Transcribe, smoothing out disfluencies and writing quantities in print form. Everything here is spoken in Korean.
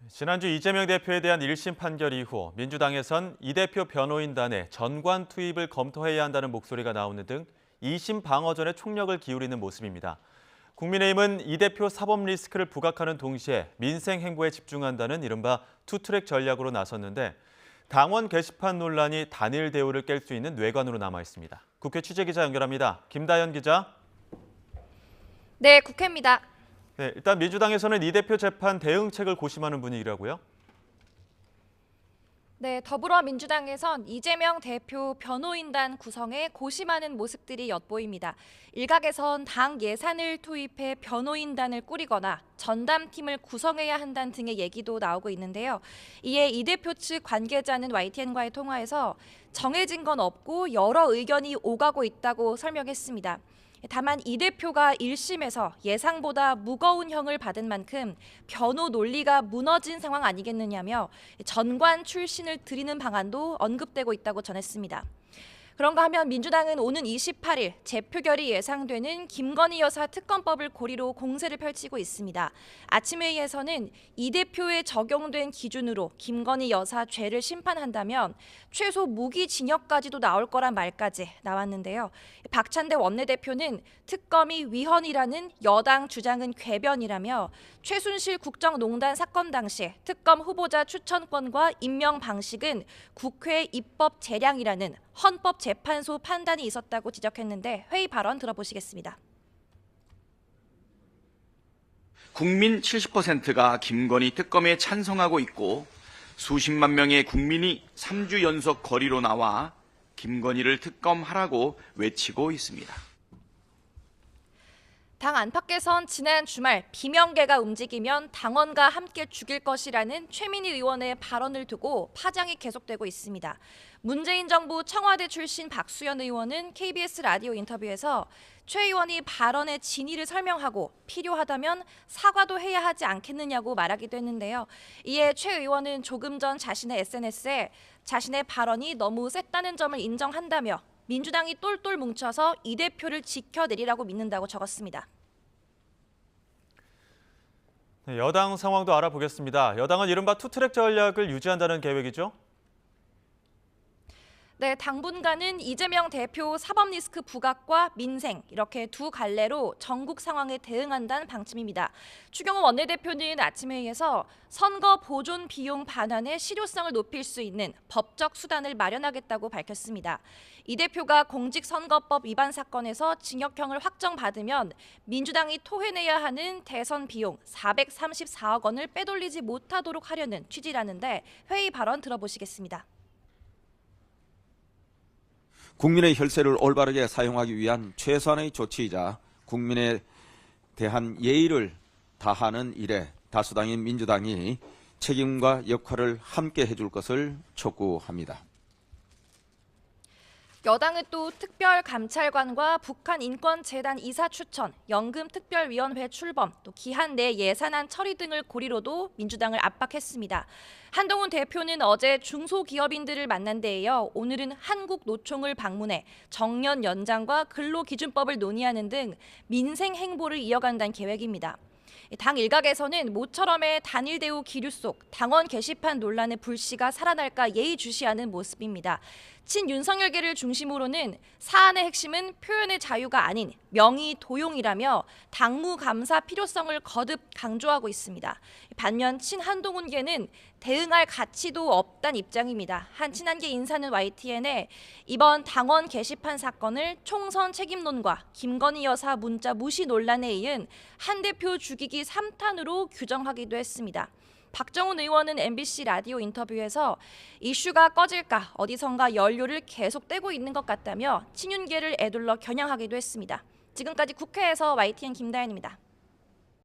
지난주 이재명 대표에 대한 1심 판결 이후 민주당에선 이 대표 변호인단의 전관 투입을 검토해야 한다는 목소리가 나오는 등 2심 방어전에 총력을 기울이는 모습입니다. 국민의힘은 이 대표 사법 리스크를 부각하는 동시에 민생 행보에 집중한다는 이른바 투트랙 전략으로 나섰는데 당원 게시판 논란이 단일 대우를 깰 수 있는 뇌관으로 남아 있습니다. 국회 취재기자 연결합니다. 김다연 기자. 네, 국회입니다. 네, 일단 민주당에서는 이 대표 재판 대응책을 고심하는 분위기라고요? 네, 더불어민주당에선 이재명 대표 변호인단 구성에 고심하는 모습들이 엿보입니다. 일각에선 당 예산을 투입해 변호인단을 꾸리거나 전담팀을 구성해야 한다는 등의 얘기도 나오고 있는데요. 이에 이 대표 측 관계자는 YTN과의 통화에서 정해진 건 없고 여러 의견이 오가고 있다고 설명했습니다. 다만 이 대표가 1심에서 예상보다 무거운 형을 받은 만큼 변호 논리가 무너진 상황 아니겠느냐며 전관 출신을 들이는 방안도 언급되고 있다고 전했습니다. 그런가 하면 민주당은 오는 28일 재표결이 예상되는 김건희 여사 특검법을 고리로 공세를 펼치고 있습니다. 아침 회의에서는 이 대표에 적용된 기준으로 김건희 여사 죄를 심판한다면 최소 무기징역까지도 나올 거란 말까지 나왔는데요. 박찬대 원내대표는 특검이 위헌이라는 여당 주장은 궤변이라며 최순실 국정농단 사건 당시 특검 후보자 추천권과 임명 방식은 국회 입법 재량이라는 헌법재판소 판단이 있었다고 지적했는데 회의 발언 들어보시겠습니다. 국민 70%가 김건희 특검에 찬성하고 있고 수십만 명의 국민이 3주 연속 거리로 나와 김건희를 특검하라고 외치고 있습니다. 당 안팎에선 지난 주말 비명계가 움직이면 당원과 함께 죽일 것이라는 최민희 의원의 발언을 두고 파장이 계속되고 있습니다. 문재인 정부 청와대 출신 박수현 의원은 KBS 라디오 인터뷰에서 최 의원이 발언의 진위를 설명하고 필요하다면 사과도 해야 하지 않겠느냐고 말하기도 했는데요. 이에 최 의원은 조금 전 자신의 SNS에 자신의 발언이 너무 셌다는 점을 인정한다며 민주당이 똘똘 뭉쳐서 이 대표를 지켜내리라고 믿는다고 적었습니다. 네, 여당 상황도 알아보겠습니다. 여당은 이른바 투트랙 전략을 유지한다는 계획이죠? 네, 당분간은 이재명 대표 사법 리스크 부각과 민생 이렇게 두 갈래로 전국 상황에 대응한다는 방침입니다. 추경호 원내대표는 아침 회의에서 선거 보존 비용 반환의 실효성을 높일 수 있는 법적 수단을 마련하겠다고 밝혔습니다. 이 대표가 공직선거법 위반 사건에서 징역형을 확정받으면 민주당이 토해내야 하는 대선 비용 434억 원을 빼돌리지 못하도록 하려는 취지라는데 회의 발언 들어보시겠습니다. 국민의 혈세를 올바르게 사용하기 위한 최선의 조치이자 국민에 대한 예의를 다하는 일에 다수당인 민주당이 책임과 역할을 함께 해줄 것을 촉구합니다. 여당은 또 특별감찰관과 북한인권재단 이사 추천, 연금특별위원회 출범, 또 기한 내 예산안 처리 등을 고리로도 민주당을 압박했습니다. 한동훈 대표는 어제 중소기업인들을 만난 데 이어 오늘은 한국노총을 방문해 정년 연장과 근로기준법을 논의하는 등 민생 행보를 이어간다는 계획입니다. 당 일각에서는 모처럼의 단일 대우 기류 속 당원 게시판 논란의 불씨가 살아날까 예의주시하는 모습입니다. 친윤석열계를 중심으로는 사안의 핵심은 표현의 자유가 아닌 명의 도용이라며 당무 감사 필요성을 거듭 강조하고 있습니다. 반면 친한동훈계는 대응할 가치도 없다는 입장입니다. 한 친한계 인사는 YTN에 이번 당원 게시판 사건을 총선 책임론과 김건희 여사 문자 무시 논란에 이은 한 대표 죽이기 3탄으로 규정하기도 했습니다. 박정훈 의원은 MBC 라디오 인터뷰에서 이슈가 꺼질까 어디선가 연료를 계속 떼고 있는 것 같다며 친윤계를 에둘러 겨냥하기도 했습니다. 지금까지 국회에서 YTN 김다연입니다.